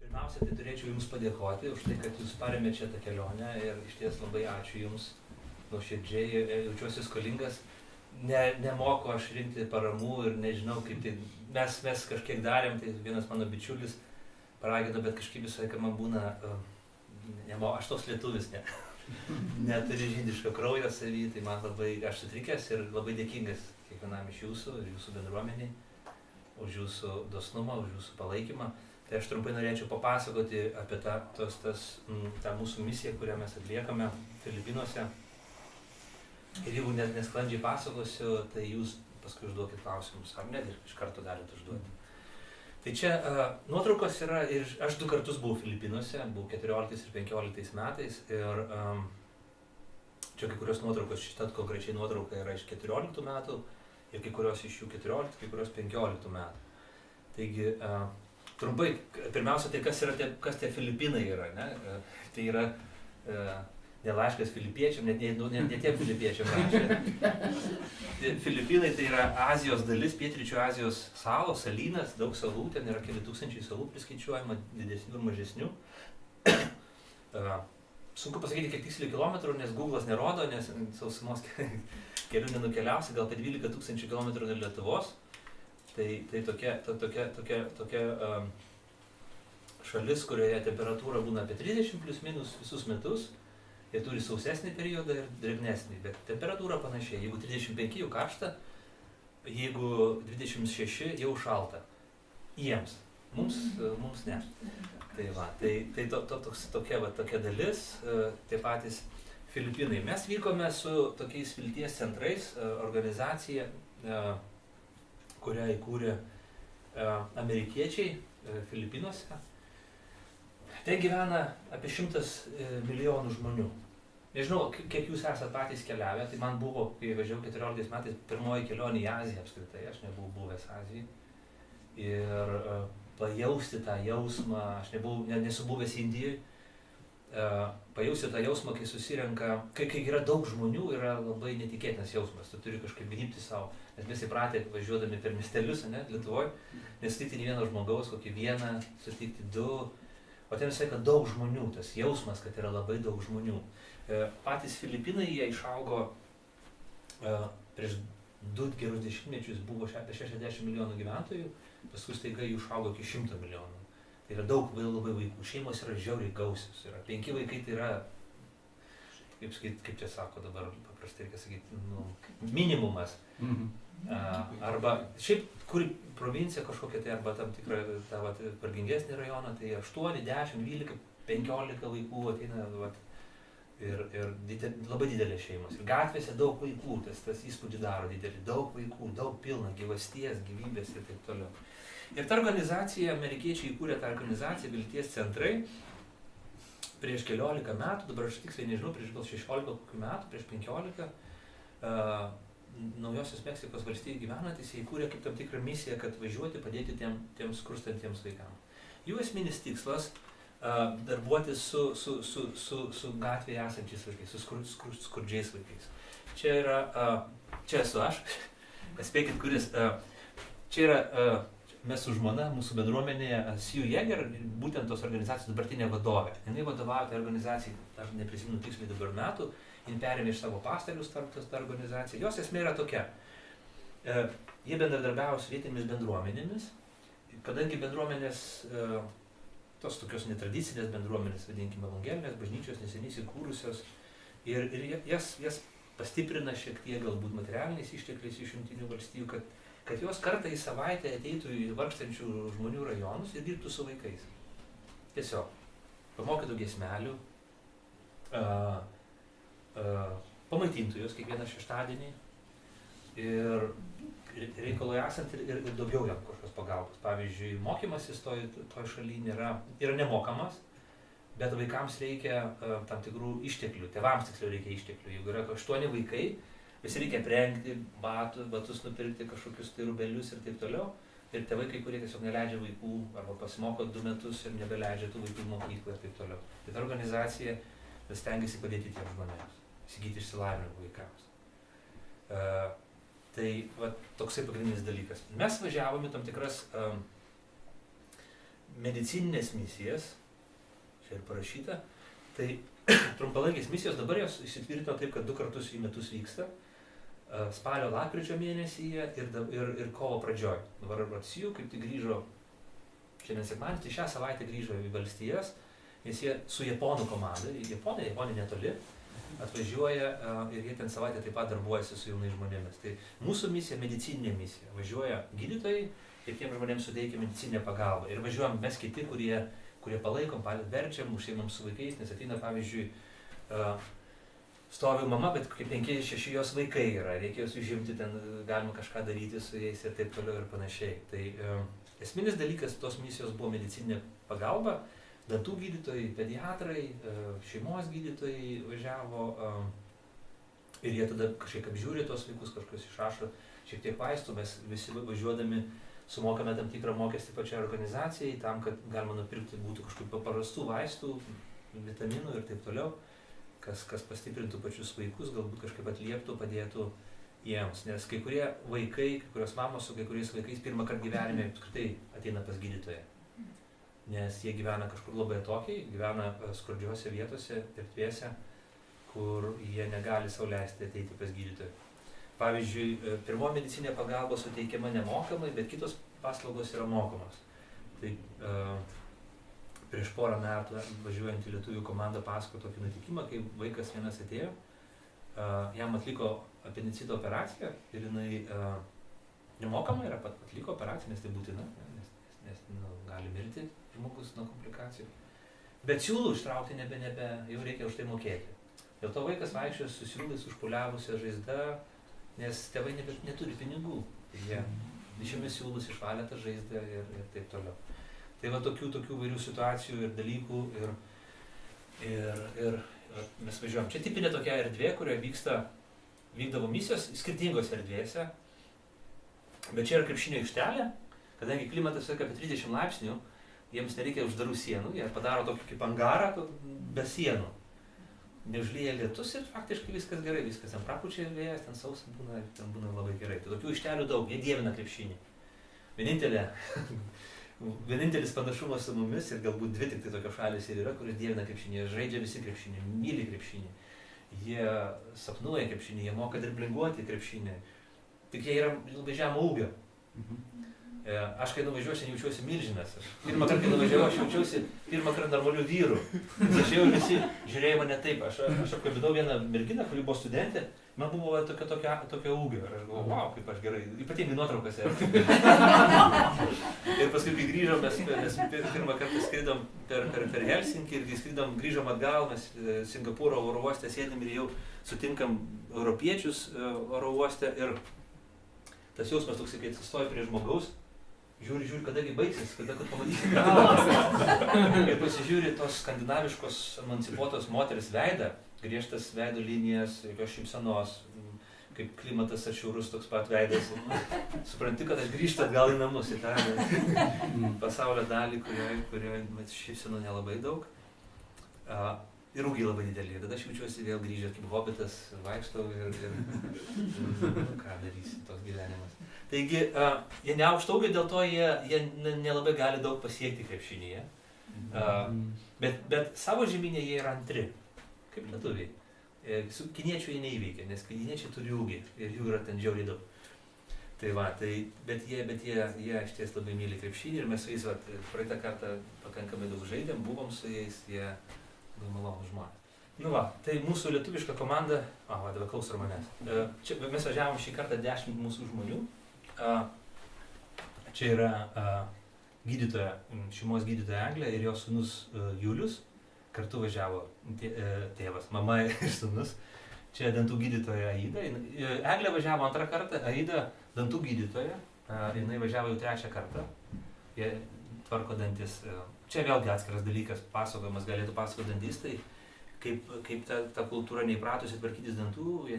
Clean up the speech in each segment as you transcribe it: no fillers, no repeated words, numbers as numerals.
Pirmiausia, tai turėčiau Jums padėkoti už tai, kad Jūs parėmėte šią kelionę ir iš ties labai ačiū Jums nuoširdžiai, jaučiuosi skolingas. Nemoku aš rinkti paramų ir nežinau, kaip tai mes kažkiek darėm, tai vienas mano bičiulis paragino, bet kažkaip visą laiką man būna, aš tos lietuvis, neturi žydiško kraujo savy, tai man labai, aš sutrikęs ir labai dėkingas kiekvienam iš Jūsų ir Jūsų bendruomeniai už Jūsų dosnumą, už Jūsų palaikymą. Tai aš trumpai norėčiau papasakoti apie tą mūsų misiją, kurią mes atliekame Filipinuose. Ir jeigu nesklandžiai pasakosiu, tai Jūs paskui užduokit klausimus, ar net ir iš karto galite užduoti. Tai čia nuotraukos yra, ir aš 2 kartus buvau Filipinuose, buvau 14 ir 15 metais, ir čia kai kurios nuotraukos, šita konkrečiai nuotrauka yra iš 14 metų, ir kai kurios iš jų 14, kai kurios 15 metų. Taigi, trumpai, pirmiausia, tai kas tie Filipinai yra, ne? Tai yra ne laiškas filipiečiam, net tiem filipiečiam rašė. Filipinai tai yra Azijos dalis, pietryčių Azijos salos, salynas, daug salų, ten yra keli tūkstančiai salų priskaičiuojama, didesnių ir mažesnių. Sunku pasakyti, kiek tiksliai kilometrų, nes Google'as nerodo, nes sausumos kelių nenukeliausi, gal apie 12 000 kilometrų nuo Lietuvos. Tai tokia šalis, kurioje temperatūra būna apie 30 plius minus visus metus. Jie turi sausesnį periodą ir drėgnesnį, bet temperatūra panašiai. Jeigu 35 jau karšta, jeigu 26 jau šalta. Jiems. Mums ne. Tai va, tokia dalis, tie patys Filipinai. Mes vykome su tokiais vilties centrais, organizacija, kurią įkūrė amerikiečiai Filipinuose. Ten gyvena apie 100 milijonų žmonių. Nežinau, kiek Jūs esate patys keliavę, tai man buvo, kai važiavau 14 metais, pirmoji kelionė į Aziją apskritai, aš nebuvau buvęs Azijai. Ir pajausti tą jausmą, aš nesu buvęs Indijoje, pajausti tą jausmą, kai susirenka, kai yra daug žmonių, yra labai netikėtinas jausmas, tu turi kažkaip gnybti savo, nes mes įpratę važiuodami per miestelius, Lietuvoj, nesutikti nei vieno žmogaus, kokį vieną, sutikti 2, o ten visai, kad daug žmonių, tas jausmas, kad yra labai daug žmonių. Patys Filipinai, jie išaugo prieš 2 gerus dešimtmečius, buvo apie 60 milijonų gyventojų, paskui staiga jų išaugo iki 100 milijonų. Tai yra daug labai vaikų, šeimos yra žiauriai gausios, yra 5 vaikai, tai yra, kaip čia sako dabar, paprastai reikia sakyti, minimumas. Arba šiaip, kur provincija kažkokia, tai arba tam tikrą vargingesnį rajoną, tai 8, 10, 12, 15 vaikų ateina, ir labai didelės šeimos. Ir gatvėse daug vaikų, tas įspūdį daro didelį, daug vaikų, daug pilna gyvasties, gyvybės ir taip toliau. Ir ta organizacija, amerikiečiai įkūrė tą organizaciją Vilties centrai prieš keliolika metų, dabar aš tiksliai nežinau, prieš gal 16 metų, prieš 15, Naujosios Meksikos valstijai gyvenantys, jie įkūrė kaip tam tikrą misiją, kad važiuoti, padėti tiems skurstantiems vaikams. Jų esminis tikslas darbuotis su gatvėje esančiais vaikais, su skurdžiais vaikais. Čia esu aš, spėkit, kuris, čia yra mes su žmona, mūsų bendruomenėje, Sue Yeager, būtent tos organizacijos dabartinė vadovė. Jinai vadovavo tai organizacijai, aš neprisimenu tiksliai dabar metų, jin perėmė iš savo pastarius tą organizaciją. Jos esmė yra tokia. Jie bendradarbiavo su vietinėmis bendruomenėmis, kadangi bendruomenės, tos tokios netradicinės bendruomenės, vadinkime evangelinės bažnyčios, neseniai įkūrusios, ir jas pastiprina šiek tiek galbūt materialiniais ištekliais iš Jungtinių valstijų, kad jos kartą į savaitę ateitų į vargstančių žmonių rajonus ir dirbtų su vaikais. Tiesiog pamokytų giesmelių, pamaitintų juos kiekvieną šeštadienį ir reikalui esant ir daugiau jam kažkokios pagalbos. Pavyzdžiui, mokymasis toj šalyje yra nemokamas, bet vaikams reikia tam tikrų išteklių, tėvams tiksliau reikia išteklių. Jeigu yra 8 vaikai, visi reikia aprengti, batus nupirkti, kažkokius tai rūbelius ir taip toliau. Ir tėvai, kai kurie tiesiog neleidžia vaikų, arba pasimoko 2 metus ir nebeleidžia tų vaikų į mokyklą ir taip toliau. Tai ta organizacija stengiasi padėti tiems žmonėms, įsigyti išsilavinimą vaikams. Tai toksai pagrindinis dalykas. Mes važiavome tam tikras medicininės misijas, čia ir parašyta, tai trumpalaikės misijos dabar jos įsitvirtino taip, kad 2 kartus į metus vyksta, spalio lapkričio mėnesyje ir kovo pradžioj. Dabar Ratsijų kaip tik grįžo, šiandien sekmadienis, tai šią savaitę grįžo į valstijas, nes jie su japonų komanda, Japonija netoli, atvažiuoja ir jie ten savaitę taip pat darbuojasi su jaunais žmonėmis. Tai mūsų misija, medicininė misija. Važiuoja gydytojai ir tiem žmonėms suteikia medicininę pagalbą. Ir važiuojam mes kiti, kurie palaikom, verčiam, užsiimam su vaikais, nes ateina, pavyzdžiui, stovi mama, bet kaip 5-6 jos vaikai yra, reikia juos užimti, ten galima kažką daryti su jais ir taip toliau ir panašiai. Tai esminis dalykas tos misijos buvo medicininė pagalba. Dantų gydytojai, pediatrai, šeimos gydytojai važiavo ir jie tada kažkiek apžiūrė tos vaikus, kažkas išrašo šiek tiek vaistų, mes visi važiuodami sumokame tam tikrą mokestį pačiai organizacijai, tam, kad galima nupirkti būtų kažkokių paprastų vaistų, vitaminų ir taip toliau, kas pastiprintų pačius vaikus, galbūt kažkaip atlieptų, padėtų jiems, nes kai kurie vaikai, kai kurios mamos su kai kuriais vaikais pirmą kartą gyvenime apskritai ateina pas gydytoją. Nes jie gyvena kažkur labai atokiai, gyvena skurdžiose vietose, erdvėse, kur jie negali sau leisti ateiti pas gydytoją. Pavyzdžiui, pirmo medicinė pagalba suteikiama nemokamai, bet kitos paslaugos yra mokamos. Tai prieš porą metų važiuojant į lietuvių komandą pasakojo tokį nutikimą, kai vaikas vienas atėjo, jam atliko apendicito operaciją ir jinai nemokamai yra atliko operaciją, nes tai būtina, nes gali mirti žmogus nuo komplikacijų. Bet siūlų ištraukti jau reikia už tai mokėti. Dėl to vaikas vaikščioja su siūlais užpuliavusia žaizda, nes tėvai neturi pinigų. Jie išėmė siūlus, išvalė tą žaizdą ir taip toliau. Tai va tokių vairių situacijų ir dalykų ir mes važiuojam. Čia tipinė tokia erdvė, kurioje vykdavo misijos skirtingose erdvėse, bet čia yra krepšinio aikštelė, kadangi klimatas yra apie 30 laipsnių, jiems nereikia uždarų sienų, jie padaro tokį kaip angarą be sienų. Neužlyja lietus ir faktiškai viskas gerai, viskas ten prapučia vėjas, ten sausa būna, ten būna labai gerai. Tai tokių aikštelių daug, jie dievina krepšinį. Vienintelis panašumas su mumis ir galbūt 2 tik tai tokios šalys ir yra, kuris dievina krepšinį, jie žaidžia visi krepšinį, myli krepšinį. Jie sapnuoja krepšinį, jie moka driblinguoti krepšinį, tik jie yra labai žemo ūgio. Aš kai nuvažiuosiu, jaučiuosi milžinas. Pirmą kartą, kai nuvažiavau, aš jaučiausi pirmą kartą normalių vyrų. Aš jau visi žiūrėjo mane taip. Aš apkabinau vieną merginą, kuri buvo studentė, man buvo tokio ūgio. Ir aš galvoju, wow, kaip aš gerai, ypatingai nuotraukose. Ir paskui, kai grįžom, mes pirmą kartą skridom per Helsinkį ir grįžom atgal, mes Singapūro oro uoste sėdim ir jau sutinkam europiečius oro uoste. Ir tas jausmas toks, kai atsistoji prie žmogaus, žiūri, kadagi baigsis, kada pamatysi galvą. Ir pasižiūri tos skandinaviškos emancipuotos moters veidą, griežtas veido linijas, jokios šypsenos, kaip klimatas atšiaurus toks pat veidas. Supranti, kad aš grįžtu atgal į namus, į tą pasaulio dalį, kurioje šypsenų nelabai daug. Ir ūgiai labai didelį. Tada aš jaučiuosi vėl grįžęs kaip hobitas, vaikštau ir ką darysi, toks gyvenimas. Taigi, jie neaukšto ūgio, dėl to jie nelabai gali daug pasiekti krepšinyje. Bet savo žemynėje jie yra antri, kaip lietuviai. Su kiniečių jie neįveikia, nes kiniečiai turi ūgį ir jų yra ten žiauriai daug. Tai va, bet jie iš ties labai myli krepšinį ir mes su jais praeitą kartą pakankamai daug žaidėm, buvom su jais, jie labai malonūs žmonės. Nu va, tai mūsų lietuviška komanda, dabar klauso ir manęs. Čia mes važiavom šį kartą 10 mūsų žmonių. Čia yra gydytoja, šeimos gydytoja Eglė ir jos sūnus Julius. Kartu važiavo tėvas, mama ir sūnus. Čia dantų gydytoja Aida. Eglė važiavo 2 kartą, Aida dantų gydytoja. Jinai važiavo jau 3 kartą. Jie tvarko dantis. Čia vėlgi atskiras dalykas, pasakojimas galėtų pasakoti dantistai, kaip ta kultūra neįpratusi tvarkytis dantų, jie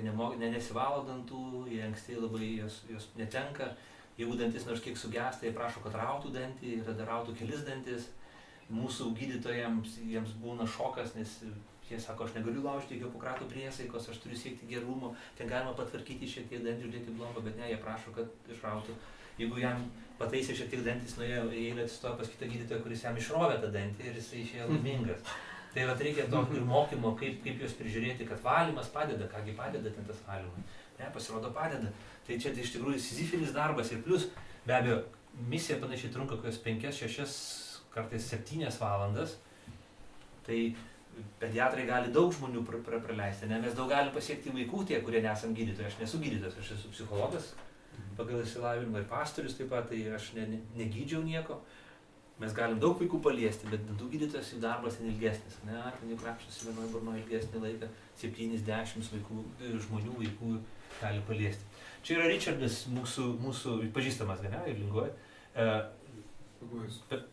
nesivalo dantų, jie anksti labai jos netenka. Jeigu dantis nors kiek sugesta, jie prašo, kad rautų dantį ir tada rautų kelis dantis. Mūsų gydytojams jiems būna šokas, nes jie sako, aš negaliu laužti Hipokrato priesaikos, aš turiu siekti gerumo, ten galima patvarkyti šiek tiek dantį, uždėti blombą, bet ne, jie prašo, kad išrautų. jeigu jam pataisė šiek tiek dantis, nuėjo eilę atsistojo pas kitą gydytoją, kuris jam išrovė tą dantį ir jisai išėjo laimingas. Tai vat reikia to ir mokymo, kaip juos prižiūrėti, kad valymas padeda, kągi padeda ten tas valymas. Ne, pasirodo padeda. Tai čia tai iš tikrųjų sizifinis darbas ir plus, be abejo, misija panašiai trunka kokios 5, 6, kartais 7 valandas. Tai pediatrai gali daug žmonių praleisti, ne? Mes daug galim pasiekti vaikų, tie, kurie nesam gydytojai. Aš nesu gydytojas, aš esu psichologas pagal išsilavinimą ir pastorius taip pat, tai aš negydžiau nieko. Mes galim daug vaikų paliesti, bet dantų gydytojas jų darbas ilgesnis, ne? Ten jau krapštosi vienoje burnoje ilgesnį laiką, 7-10 žmonių vaikų gali paliesti. Čia yra Richardas, mūsų pažįstamas, ne, ir linguoja.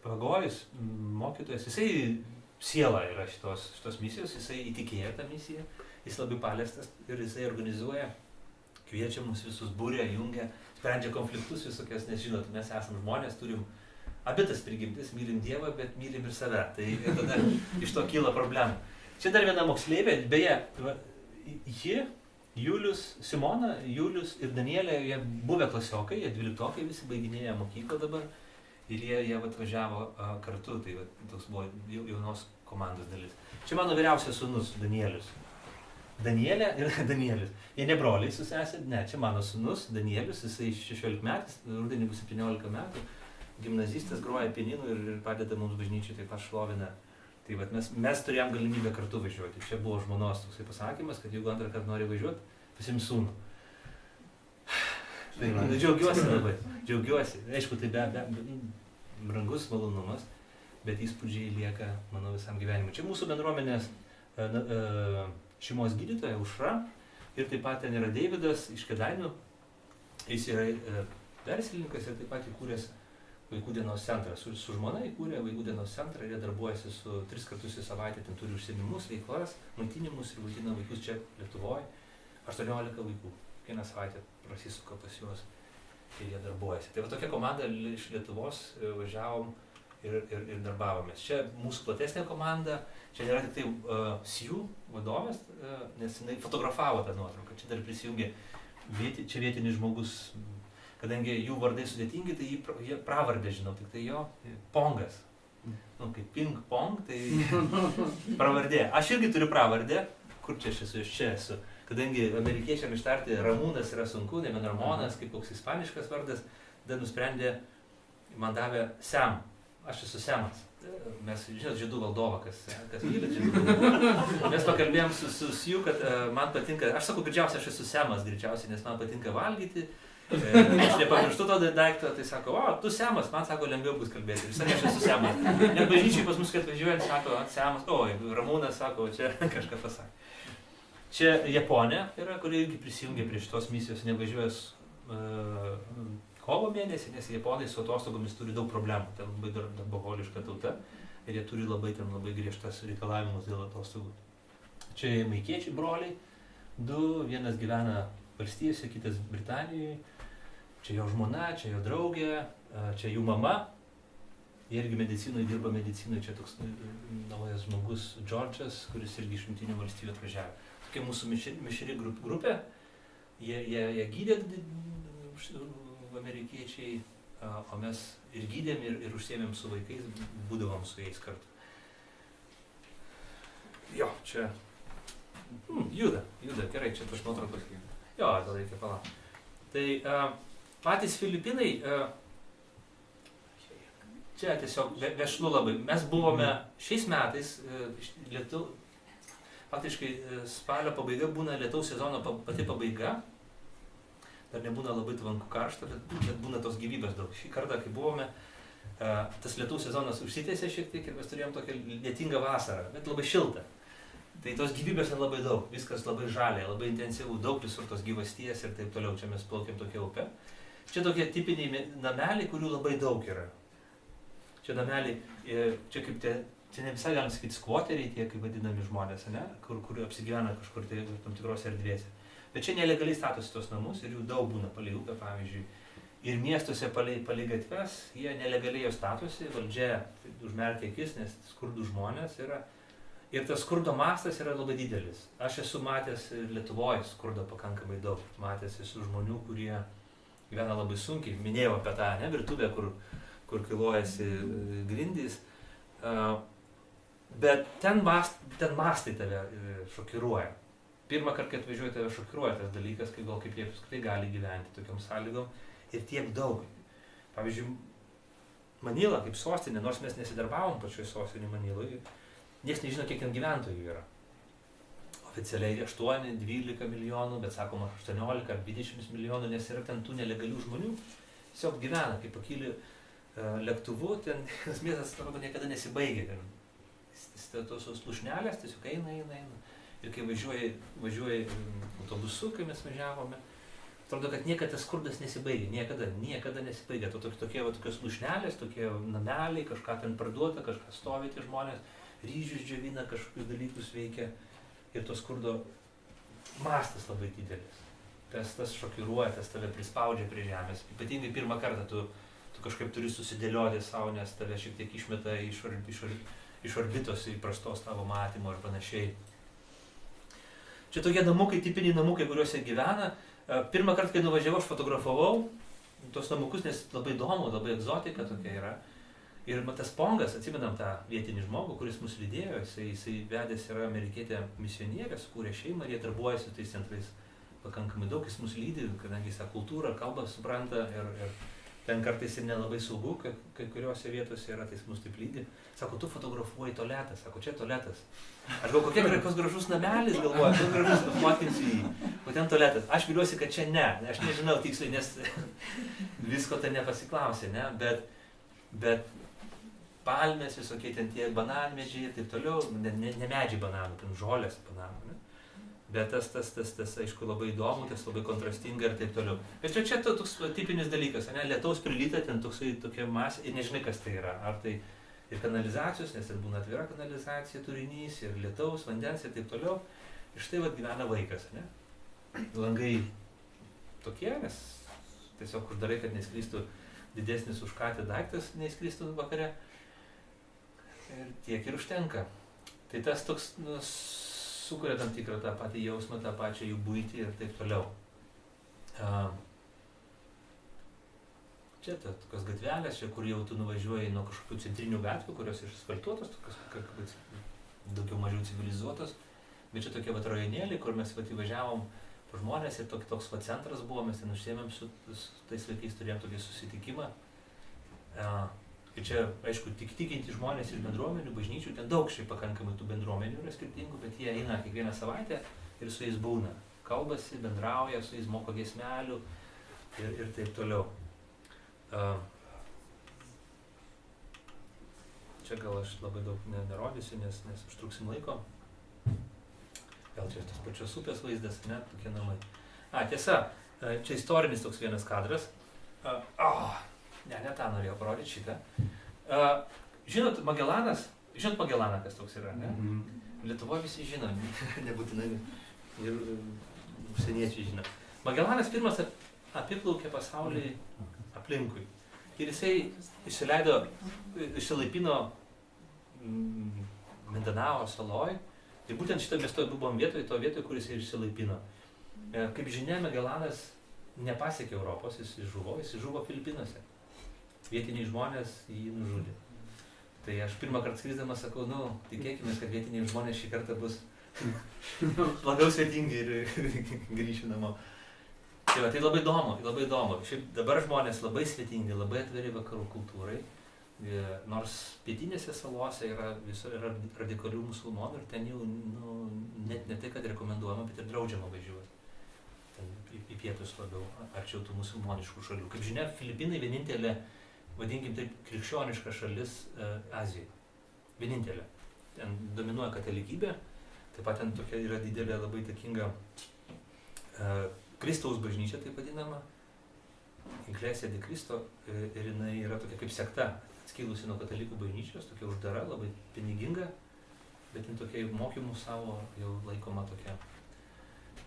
Pagojus, mokytojas, jisai siela yra šitos misijos, jisai įtikėjo tą misiją, jis labai paliestas ir jisai organizuoja, kviečia mus visus, būrė, jungia, sprendžia konfliktus visokias, nes žinot, mes esame žmonės, turim abi tas prigimtis, mylim Dievą, bet mylim ir save, tai tada iš to kyla problemų. Čia dar viena moksleivė, beje, ji, Julius, Simona, Julius ir Danielė, jie buvę klasiokai, jie 12-okai visi baiginėja mokyklą dabar ir jie atvažiavo kartu, tai toks buvo jaunos komandos dalis. Čia mano vyriausias sūnus, Danielius. Danielė ir Danielis. Jie ne broliai su sesė, ne, čia mano sūnus, Danielius, jisai 16 metais, rudenį bus 17 metų, gimnazistas, groja pianinu ir padeda mums bažnyčiai, taip pat šlovina. Tai vat mes turėjom galimybę kartu važiuoti. Čia buvo žmonos toksai pasakymas, kad jeigu antrą kartą nori važiuoti, pasiims sūnų. Tai džiaugiuosi labai, džiaugiuosi. Aišku, tai be brangus malonumas, bet įspūdžiai lieka, manau, visam gyvenimui. Čia mūsų bendruomenės šeimos gydytoja Aušra ir taip pat ten yra Deividas iš Kėdainių. Jis yra verslininkas ir taip pat įkūręs vaikų dienos centrą. Su žmona įkūrė vaikų dienos centrą ir jie darbuojasi su 3 kartus į savaitę, ten turi užsiėmimus, veiklas, maitinimus ir maitina vaikus čia Lietuvoje. 18 vaikų. Kiekvieną savaitę prasisuka pas juos ir jie darbuojasi. Tai va tokia komanda iš Lietuvos važiavom ir darbavomės. Čia mūsų platesnė komanda, čia nėra tik tai SIU vadovas, nes jinai fotografavo tą nuotrauką. Čia dar prisijungė čia vietinis žmogus, kadangi jų vardai sudėtingi, tai jie pravardę žinau, tik tai jo Pongas. Nu, kaip ping pong, tai pravardė. Aš irgi turiu pravardę, kur čia aš esu, čia esu. Kadangi amerikiečiam ištarti Ramūnas yra sunku, ne Ramonas, kaip koks ispaniškas vardas, tada nusprendė, man davė Sem. Aš esu Semas. Mes, žinot, žydų valdovą, kas myli žydų valdovą. Mes pakalbėjom su jų, kad man patinka, aš sakau, greičiausiai aš esu Semas, greičiausiai, nes man patinka valgyti. Aš nepamirštu to daikto, tai sako, o, tu Semas, man sako, lengviau bus kalbėti. Vis aš esu Semas. Net bažnyčiai pas mus, kad važiuojant, sako, Semas, oi, Ramūnas sako, čia kažką pasakė. Čia Japonė yra, kuri irgi prisijungė prie šitos misijos, nevažiuojas kovo mėnesį, nes japonai su atostogomis turi daug problemų, ten labai darboholiška tauta ir jie turi labai griežtas reikalavimus dėl atostogų. Čia jamaikiečiai broliai, 2, vienas gyvena valstijose, kitas Britanijoje, čia jo žmona, čia jo draugė, čia jų mama, jie irgi medicinoje dirba medicinoje, čia toks naujas žmogus Džordžas, kuris irgi iš Jungtinių valstijų atvažiavo. Tokia mūsų mišri grupė, jie gydė amerikiečiai, o mes ir gydėm ir užsiėmėm su vaikais, būdavom su jais kartu. Jo, čia juda, gerai, čia prieš nuotraukos. Jo, tada reikia palaukti. Tai patys Filipinai, čia tiesiog vešlu labai. Mes buvome šiais metais, faktiškai spalio pabaiga būna lietaus sezono pati pabaiga. Dar nebūna labai tvanku karšta, bet būna tos gyvybės daug. Šį kartą, kai buvome, tas lietaus sezonas užsitęsė šiek tiek ir mes turėjom tokią lietingą vasarą, bet labai šiltą. Tai tos gyvybės labai daug, viskas labai žalia, labai intensyvų, daug visur tos gyvasties ir taip toliau. Čia mes plaukėm tokia upė. Čia tokie tipiniai nameliai, kurių labai daug yra. Čia nameliai, čia kaip čia ne visai galim sakyti skvoteriai, tie kaip vadinami žmonės, ne? Kur apsigyvena kažkur tai tam tikrose erdvėse. Bet čia nelegaliai statosi tos namus ir jų daug būna palei upę, pavyzdžiui. Ir miestuose palei gatves jie nelegaliai jau statosi, valdžia užmerkia akis, nes skurdų žmonės yra. Ir tas skurdo mastas yra labai didelis. Aš esu matęs Lietuvoje skurdo pakankamai daug. Matęs esu žmonių, kurie gyvena labai sunkiai. Minėjau apie tą virtuvę, kur kilojasi grindys. Bet ten mastai tave šokiruoja. Pirmą kartą, kai atvažiuoji, tave šokiruoja tas dalykas, kaip jie apskritai gali gyventi tokiam sąlygom ir tiek daug. Pavyzdžiui, Manila kaip sostinė, nors mes nesidarbavom pačioj sostinė Maniloje, niekas nežino, kiek ten gyventojų yra. Oficialiai 8, 12 milijonų, bet sakoma 18 ar 20 milijonų, nes yra ten tų nelegalių žmonių. Tiesiog gyvena, kai pakyli lėktuvu, ten tas miestas atrodo niekada nesibaigia. Tos slušnelės tiesiog eina. Ir kai važiuoji autobusu, kai mes važiavome, atrodo, kad niekada tas skurdas nesibaigia, niekada nesibaigia. Tokios slušnelės, tokie nameliai, kažką ten parduota, kažką stovi tie žmonės, ryžius džiovina, kažkokius dalykus veikia. Ir to skurdo mastas labai didelis. Tas šokiruoja, tas tave prispaudžia prie žemės. Ypatingai pirmą kartą tu kažkaip turi susidėlioti savo, nes tave šiek tiek išmeta iš orbitos įprastos tavo matymo ir panašiai. Čia tokie namukai, tipiniai namukai, kuriuose gyvena. Pirmą kartą, kai nuvažiavau, aš fotografavau tos namukus, nes labai įdomu, labai egzotika tokia yra. Ir tas Pongas, atsimenam tą vietinį žmogų, kuris mus lydėjo, jisai vedęs yra amerikietė misionierė, sukūrė šeimą ir jie darbuojasi tais centrais pakankamai daug, jis mus lydi, kadangi jis tą kultūrą, kalbą supranta ir ten kartais ir nelabai saugu, kai kuriuose vietose yra, tai jis mus taip lydi. Sako, tu fotografuoji tualetą, sako, čia tualetas. Aš galvoju, koks gražus namelis, galvoju, koks gražus, nufotkinsiu jį, o ten tualetas. Aš viliuosi, kad čia ne, aš nežinau tiksliai, nes visko tai nepasiklausė, ne, bet palmės visokie ten tie bananmedžiai ir taip toliau, ne medžiai bananų, ten žolės bananų, ne? Bet tas, aišku, labai įdomu, tas labai kontrastinga ir taip toliau. Bet čia toks tipinis dalykas, ne? Lietaus prilyta, ten tokia masė ir nežinai, kas tai yra. Ar tai ir kanalizacijos, nes ir būna atvira kanalizacija turinys, ir lietaus, vandens ir taip toliau. Ir štai gyvena vaikas, ne? Langai tokie, nes tiesiog uždarai, kad neskristų didesnis už katę daiktas, neskristų vakare. Ir tiek ir užtenka. Tai tas toks sukuria tam tikrą tą patį jausmą, tą pačią jų buitį ir taip toliau. Čia tokios gatvelės, čia kur jau tu nuvažiuoji nuo kažkokių centrinių gatvių, kurios išasfaltuotos, daugiau mažiau civilizuotos. Bet čia tokie rajonėliai, kur mes įvažiavom po žmonės ir toks centras buvo, mes ten užsiėmėm su tais vaikais, turėjom tokį susitikimą. Ir čia, aišku, tikinti žmonės iš bendruomenių, bažnyčių, ten daug šiaip pakankamai tų bendruomenių yra skirtingų, bet jie eina kiekvieną savaitę ir su jais būna. Kalbasi, bendrauja, su jais moko giesmelių ir taip toliau. Čia gal aš labai daug nerodysiu, nes užtruksim laiko. Gal čia tas pačios upės vaizdas, ne, tokie namai. Tiesa, čia istorinis toks vienas kadras. Ne tą norėjau parodyti, šitą. Žinot, Magelanas, Magelaną, kas toks yra, ne? Lietuvoje visi žino, nebūtinai ir užsieniečiai žino. Magelanas pirmas apiplaukė pasaulį aplinkui. Ir jisai išsilaipino Mindanao saloj. Ir būtent šitą mes buvom vietoje, kuris ir išsilaipino. Kaip žinia, Magelanas nepasiekė Europos, jis žuvo Filipinuose. Vietiniai žmonės jį nužudė. Tai aš pirmą kartą skrisdamas sakau, tikėkime, kad vietiniai žmonės šį kartą bus labiau svetingi ir grįšiu namo. Tai labai įdomu. Šiaip dabar žmonės labai svetingi, labai atviri vakarų kultūrai. Nors pietinėse salose yra radikalių musulmonų ir ten jau net ne tai, kad rekomenduojama, bet ir draudžiama važiuoti. Ten į pietus labiau, arčiau tų musulmoniškų šalių. Kaip žinia, Filipinai vienintelė, vadinkim taip, krikščioniška šalis Azijoje. Vienintelė. Ten dominuoja katalikybė, taip pat ten tokia yra didelė, labai įtakinga Kristaus bažnyčia, taip vadinama, Iglesia de Cristo, ir jinai yra tokia kaip sekta, atskilusi nuo katalikų bažnyčios, tokia uždara, labai piniginga, bet jin tokia mokymų savo jau laikoma tokia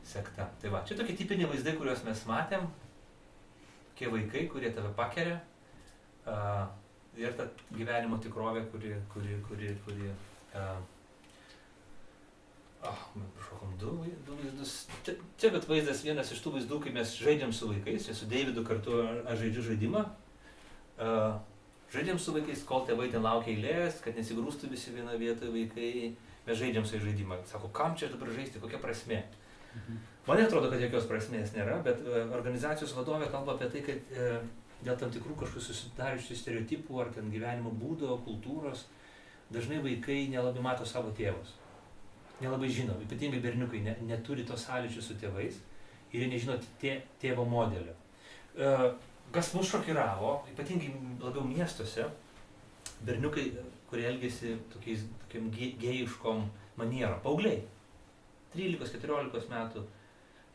sekta. Tai va, čia tokie tipiniai vaizdai, kuriuos mes matėm, tokie vaikai, kurie tave pakeria, ir ta gyvenimo tikrovė, kuri Prašokom du vaizdus. Čia bet vaizdas vienas iš tų vaizdų, kai mes žaidžiam su vaikais, čia su Deividu kartu aš žaidžiu žaidimą. Žaidžiam su vaikais, kol tėvai ten laukia eilės, kad nesigrūstų visi viena vietoje vaikai. Mes žaidžiam su žaidimą. Sako, kam čia dabar žaisti, kokia prasmė? Man atrodo, kad jokios prasmės nėra, bet organizacijos vadovė kalba apie tai, kad dėl tam tikrų kažkokių susidariusių stereotipų ar ten gyvenimo būdo, kultūros, dažnai vaikai nelabai mato savo tėvus. Nelabai žino, ypatingai berniukai neturi to sąlyčio su tėvais ir jie nežino tėvo modelio. Kas mus šokiravo, ypatingai labiau miestuose, berniukai, kurie elgėsi tokiam gėjiškom manierom, paaugliai, 13-14 metų,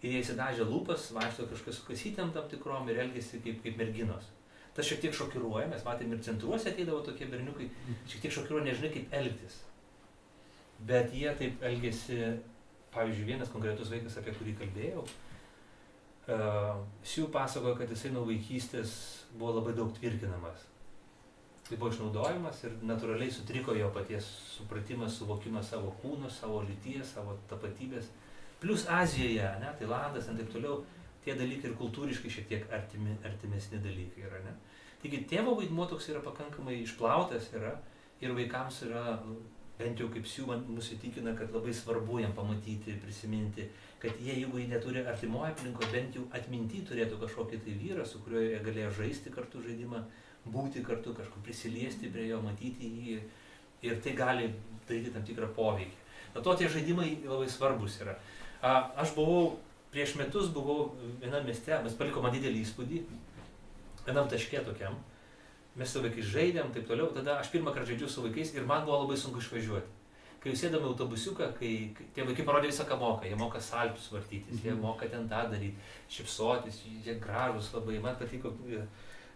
ir jie įsidažė lūpas, vaikšto kažkas su kasytėm tam tikrom ir elgėsi kaip merginos. Tas šiek tiek šokiruoja, mes matėm ir centruose ateidavo tokie berniukai, šiek tiek šokiruoja, nežinai kaip elgtis. Bet jie taip elgėsi, pavyzdžiui, vienas konkretus vaikas, apie kurį kalbėjau, jis jau pasakojo, kad jisai nuo vaikystės buvo labai daug tvirkinamas. Tai buvo išnaudojimas ir natūraliai sutriko jo paties supratimas, suvokimas savo kūno, savo lyties, savo tapatybės. Plus Azijoje, Tailandas ir taip toliau, tie dalykai ir kultūriškai šiek tiek artimesni dalykai yra. Taigi tėvo vaidmuo toks yra pakankamai išplautas yra ir vaikams yra, bent jau kaip Siū mus įtikina, kad labai svarbu jam pamatyti, prisiminti, kad jie, jeigu jie neturi artimoje aplinko, bent jau atminty turėtų kažkokį tai vyrą, su kuriuo jie galėjo žaisti kartu žaidimą, būti kartu, kažkur prisiliesti prie jo, matyti jį ir tai gali daryti tam tikrą poveikį. Dėl to tie žaidimai labai svarbus yra. Aš prieš metus buvau vienam mieste, mes paliko man didelį įspūdį, vienam taške tokiam, mes su vaikais žaidėm, taip toliau, tada aš pirmą kartą žaidžiu su vaikais ir man buvo labai sunku išvažiuoti. Kai jūs sėdame autobusiuką, kai tie vaikai parodė visą, ką moka, jie moka salpius vartytis, jie moka ten tą daryti, šypsotis, jie gražus labai, man patiko,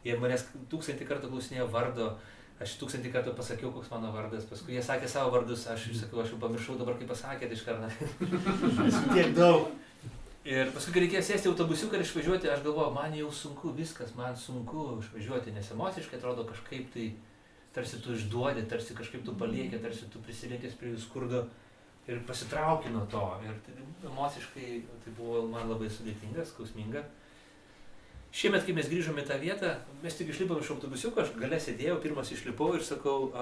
jie manęs 1000 kartų klausinėjo vardo, aš 1000 kartų pasakiau, koks mano vardas, paskui jie sakė savo vardus, aš sakau, aš jau pamiršau dabar, kaip pasakėt iš karto. Tiek daug. Ir paskui, kai reikėjo sėsti autobusiuką ir išvažiuoti, aš galvoju, man jau sunku, viskas, man sunku išvažiuoti, nes emociškai atrodo kažkaip tai, tarsi tu išduodi, tarsi kažkaip tu palieki, tarsi tu prisiliekęs prie jų skurdo ir pasitrauki nuo to. Ir tai, emociškai tai buvo man labai sudėtinga, skausminga. Šiemet, kai mes grįžome į tą vietą, mes tik išlipom iš autobusiuko, aš gale sėdėjau, pirmas išlipau ir sakau,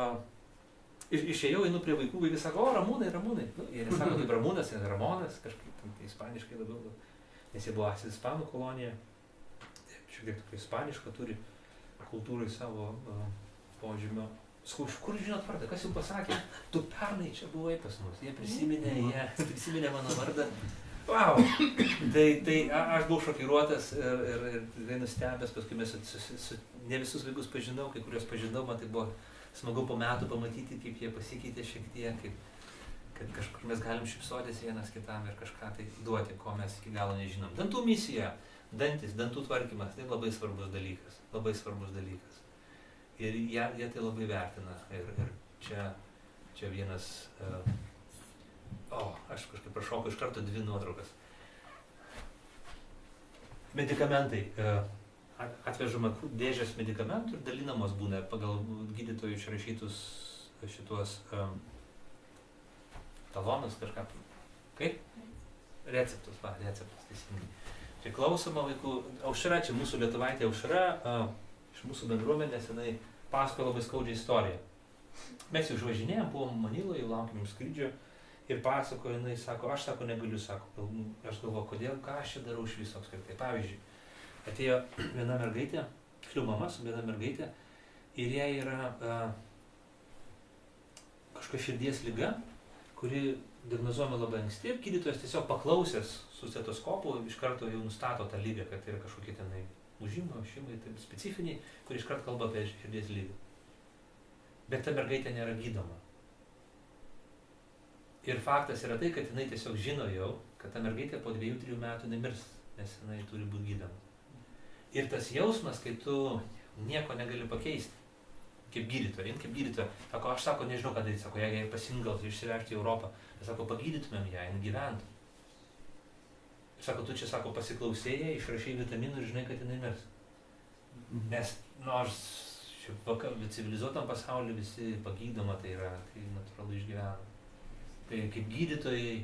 išėjau, einu prie vaikų, vaikai sako, o Ramūnai. Jie nesako kaip Ramūnas, ir Ramonas, kažkaip ispaniškai labiau, nes jie buvo ispanų kolonija, šiek tiek tokio ispaniško turi kultūrai savo požymio. Sakau, iš kur žinot vardą, kas jau pasakė, tu pernai čia buvai pas mus, jie prisiminė mano vardą. Wow. Tai aš buvau šokiruotas ir nustebęs, paskui mes ne visus vaikus pažinau, kai kurios pažinau, man tai buvo smagu po metų pamatyti, kaip jie pasikeitė šiek tiek, kad kažkur mes galim šypsotis vienas kitam ir kažką tai duoti, ko mes iki galo nežinom. Dantų misija, dantis, dantų tvarkymas, tai labai svarbus dalykas. Ir jie tai labai vertina. Ir čia vienas... aš kažkaip prašokau iš karto 2 nuotraukas. Medikamentai. Atvežama dėžės medikamentų ir dalinamos būna pagal gydytojų išrašytus šituos talonus kažką. Kaip? Receptus, teisingai. Čia klausoma vaikų. Aušra, čia mūsų lietuvaitė Aušra, iš mūsų bendruomenės, jinai pasakojo labai skaudžią istoriją. Mes jau išvažinėjom, buvom Maniloje, laukėm skrydžio. Ir pasakojo, jinai sako, aš negaliu, aš galvoju, kodėl, ką aš čia darau iš viso apskritai. Pavyzdžiui, atėjo viena mergaitė, mama su viena mergaitė, ir jai yra kažkokia širdies liga, kuri diagnozuojama labai anksti, ir gydytojas tiesiog paklausęs su stetoskopu iš karto jau nustato tą lygą, kad tai yra kažkokie tenai užimai, tai specifiniai, kur iš karto kalba apie širdies lygą. Bet ta mergaitė nėra gydoma. Ir faktas yra tai, kad jinai tiesiog žino jau, kad ta mergaitė po 2-3 metų nemirs, nes jinai turi būti gydoma. Ir tas jausmas, kai tu nieko negali pakeisti, kaip gydytoja, sako, aš nežinau ką daryti, jei pasingal išsivežti į Europą, sako, pagydytumėm ją, jin gyventų. Sako, tu čia, pasiklausėjai, išrašai vitaminų ir žinai, kad jinai mirs. Nes nors civilizuotam pasauliu visi pagydoma, tai yra, tai natūralu išgyvena. Tai kaip gydytojai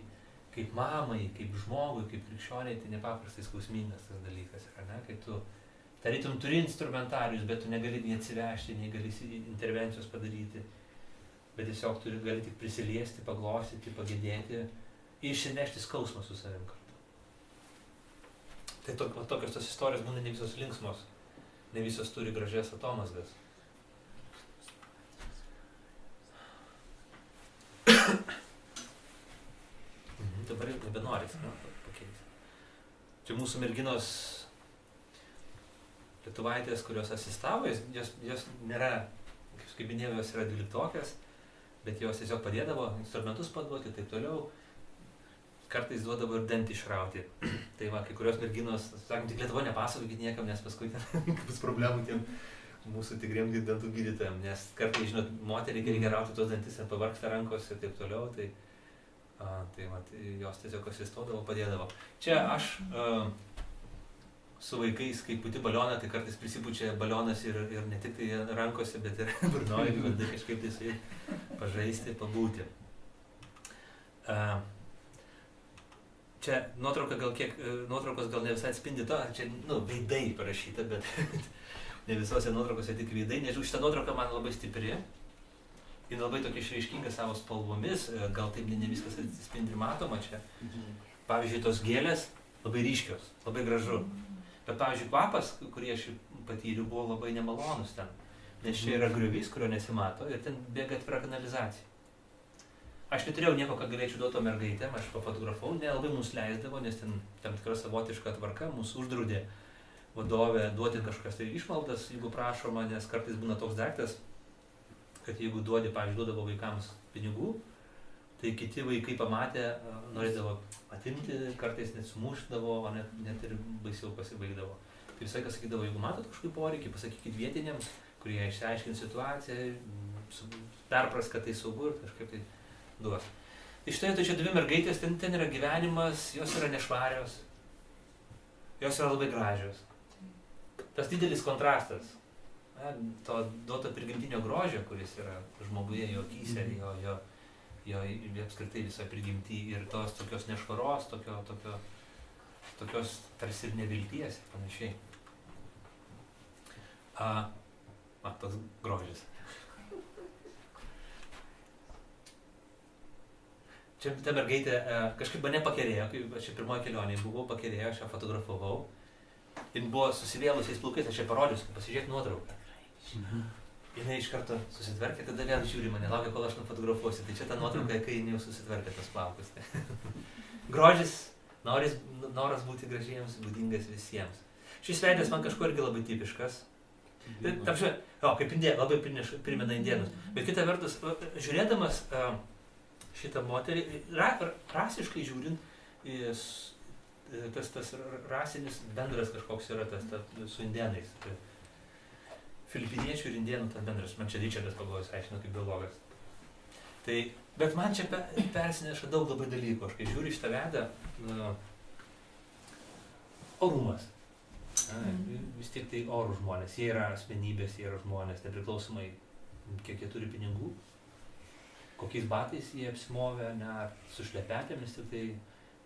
kaip mamai, kaip žmogui, kaip krikščioniai, tai nepaprastai skausmingas tas dalykas yra, ne? Kai tu tarytum turi instrumentarius, bet tu negali nei atsivežti, nei gali intervencijos padaryti, bet tiesiog gali tik prisiliesti, paglostyti, pagėdėti ir išsinešti skausmą su savim kartu. Tai tokios tos istorijos būna ne visos linksmos, ne visos turi gražias atomazgas. Dabar jau nebenoris pakeisti. Čia mūsų merginos lietuvaitės, kurios asistavo, jos nėra, kaip minėjau, jos yra 12-okės, bet jos tiesiog padėdavo instrumentus paduoti ir taip toliau. Kartais duodavo ir dantį išrauti. Tai va, kai kurios merginos, sakom, tik Lietuvoje nepasakokit niekam, nes paskui ten bus problemų tiem mūsų tikriem dantų gydytojam, nes kartais, žinot, moteriai reikia rauti tos dantis, pavargsta rankos ir taip toliau, tai jos tiesiog asistuodavo, padėdavo. Čia aš su vaikais, kai puti balioną, tai kartais prisipučia balionas ir ne tik tai rankose, bet ir burnoje, bandai kažkaip tai su jais pažaisti, pabūti. Čia nuotraukos gal ne visai atspindi to, čia, veidai parašyta, bet ne visose nuotraukose tik veidai. Nežinau, šitą nuotrauką man labai stipri. Ji labai tokia išraiškinga savo spalvomis, gal taip ne viskas atsispindi matoma čia. Pavyzdžiui, tos gėlės labai ryškios, labai gražu. Bet pavyzdžiui, kvapas, kurį aš patyriau, buvo labai nemalonus ten. Nes čia yra griovys, kurio nesimato ir ten bėga atvira kanalizacija. Aš neturėjau nieko, ką galėčiau duoti to mergaitėm, aš pafotografavau, nelabai mums leisdavo, nes ten tam tikra savotiška tvarka mūsų uždraudė vadovė duoti kažkokias tai išmaldas, jeigu prašoma, nes kartais būna toks daiktas, kad jeigu pavyzdžiui, duodavo vaikams pinigų, tai kiti vaikai pamatę norėdavo atimti, kartais net sumušdavo, o net ir baisiau pasibaigdavo. Tai visai kas sakydavo, jeigu matot kažkokį poreikį, pasakykit vietiniams, kurie išsiaiškins situaciją, perpras, kad tai saugu ir kažkaip tai duos. Tai štai čia dvi mergaitės, ten yra gyvenimas, jos yra nešvarios, jos yra labai gražios. Tas didelis kontrastas. To duoto prigimtinio grožio, kuris yra žmoguje, jo akyse, jo apskritai viso prigimty ir tos tokios nešvaros, tokios tarsi ir nevilties ir panašiai. Toks grožis. Čia ta mergaitė kažkaip mane pakerėjo, kai aš čia pirmoji kelionė buvau, pakerėjo, aš ją fotografavau. Jis buvo susivėlusiais plaukais, aš čia parodžius, pasižiūrėk nuotrauką. Jinai iš karto susitvarkė, tada vėl žiūri mane, laukia, kol aš nufotografuosiu. Tai čia ta nuotrauka, kai jinai jau susitvarkė tas plaukus. Grožis, noras būti gražiems, būdingas visiems. Šis veidas man kažkuo irgi labai tipiškas. Kaip indėnai, labai primena indėnus. Bet kita vertus, žiūrėdamas šitą moterį, rasiškai žiūrint, tas rasinis bendras kažkoks yra su indėnais. Filipiniečių ir indėnų tas bendras, man čia Ričardas Pagalvojus aiškino kaip biologas. Bet man čia persineša daug labai dalykų, aš kai žiūriu šitą veidą, orumas. Vis tiek tai orų žmonės, jie yra asmenybės, jie yra žmonės, nepriklausomai kiek jie turi pinigų, kokiais batais jie apsimovė, ar su šlepetėmis, tik tai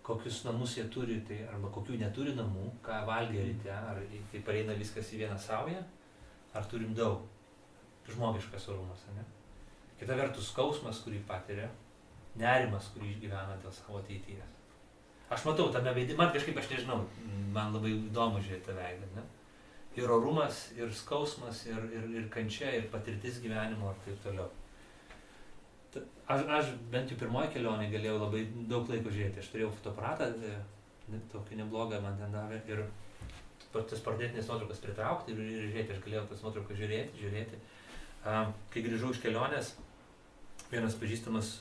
kokius namus jie turi, arba kokių neturi namų, ką valgia ryte, ar tai pareina viskas į vieną saują, ar turim daug. Žmogiškas orumas, ne? Kita vertus skausmas, kurį patiria, nerimas, kurį išgyvena dėl savo ateities. Aš matau tame veidė, man kažkaip aš nežinau, man labai įdomu žiūrėti tą veidą, ne? Ir orumas, ir skausmas, ir kančia, ir patirtis gyvenimo, ir taip toliau. Aš bent jau pirmoji kelionė galėjau labai daug laiko žiūrėti. Aš turėjau fotoaparatą, tokį neblogą man ten davė, ir tas portretinės nuotraukas pritraukti ir žiūrėti, aš galėjau tas nuotraukas žiūrėti. Kai grįžau iš kelionės, vienas pažįstamas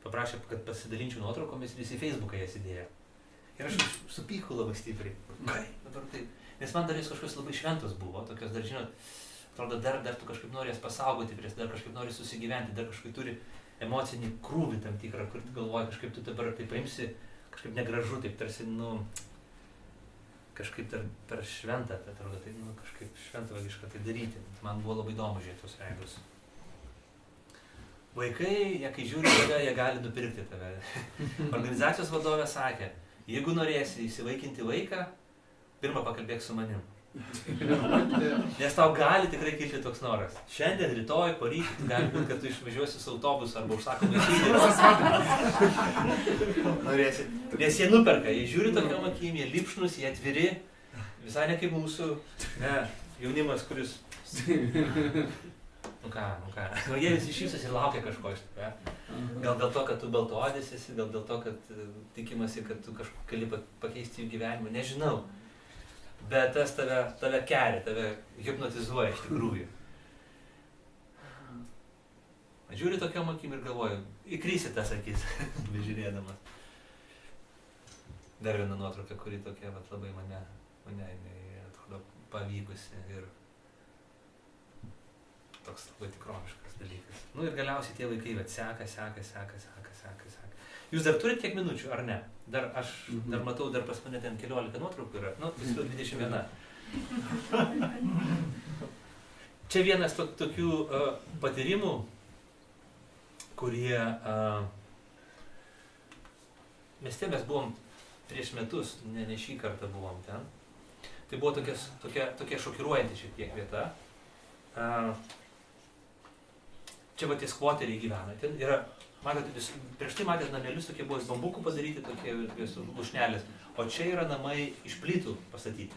paprašė, kad pasidalinčiau nuotraukomis ir jis į Facebooką jas įdėjo. Ir aš supykau labai stipriai. Dabar tai, nes man dar jis kažkas labai šventos buvo, tokios dar, žinot, atrodo, dar tu kažkaip nori jas pasaugoti, dar kažkaip nori susigyventi, dar kažkaip turi emocinį krūvį tam tikrą, kur tu galvoji, kažkaip tu dabar tai paimsi, kažkaip negražu, taip tarsi, kažkaip per šventą, atrodo, tai, kažkaip šventvagiška tai daryti. Man buvo labai įdomu žiūrėti tos veidus. Vaikai, jie kai žiūri tave, jie gali nupirkti tave. Organizacijos vadovė sakė, jeigu norėsi įsivaikinti vaiką, pirmą pakalbėk su manim. Nes tau gali tikrai kilti toks noras. Šiandien, rytoj, poryt, gali būti, kad tu išvažiuosi su autobusu arba užsakomai norėsi. Nes jie nuperka, jie žiūri tokiam akim, jie lipšnus, jie atviri. Visai ne kaip mūsų jaunimas, kuris... Nu ką. Jie visi šypsosi ir laukia kažko iš tave. Gal dėl to, kad tu baltaodis esi, gal dėl to, kad tikimasi, kad tu kažką gali pakeisti jų gyvenimą. Nežinau. Bet tas tave kelia, tave hipnotizuoja iš tikrųjų. Žiūri tokiam akim ir galvoju, įkrisi tas akis, bežiūrėdamas. Dar viena nuotrauka, kuri tokia labai mane atrodo pavykusi ir toks labai tikroviškas dalykas. Nu ir galiausiai tie vaikai seka. Jūs dar turite tiek minučių, ar ne? Dar matau, dar pas mane ten 14 nuotraukų yra, nu, visų 21. Čia vienas tokių patyrimų, kurie mieste mes buvom prieš metus, ne šį kartą buvom ten. Tai buvo tokia šokiruojanti šiek tiek vieta. Čia va tie skvoteriai gyvena. Ten yra, matote, prieš tai matėte namelius, tokie buvo iš bambukų padaryti, tokie lušnelės. O čia yra namai iš plytų pastatyti.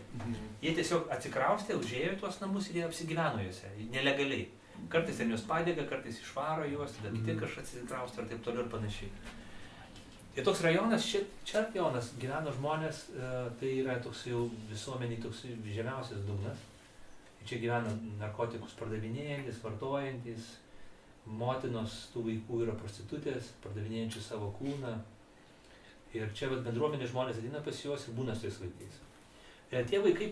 Jie tiesiog atsikraustė, užėjo tuos namus ir jie apsigyveno juose, nelegaliai. Kartais ten juos padega, kartais išvaro juos, tada kiti kažkas atsikrausto ir taip toliau ir panašiai. Ir toks rajonas, čia rajonas gyveno žmonės, tai yra toks jau visuomeniai toks žemiausias dugnas. Čia gyvena narkotikus pardavinėjantis, vartojantis, motinos tų vaikų yra prostitutės, pardavinėjančių savo kūną. Ir čia bendruomenė žmonės ateina pas juos ir būna su tais vaikais. Ir tie vaikai,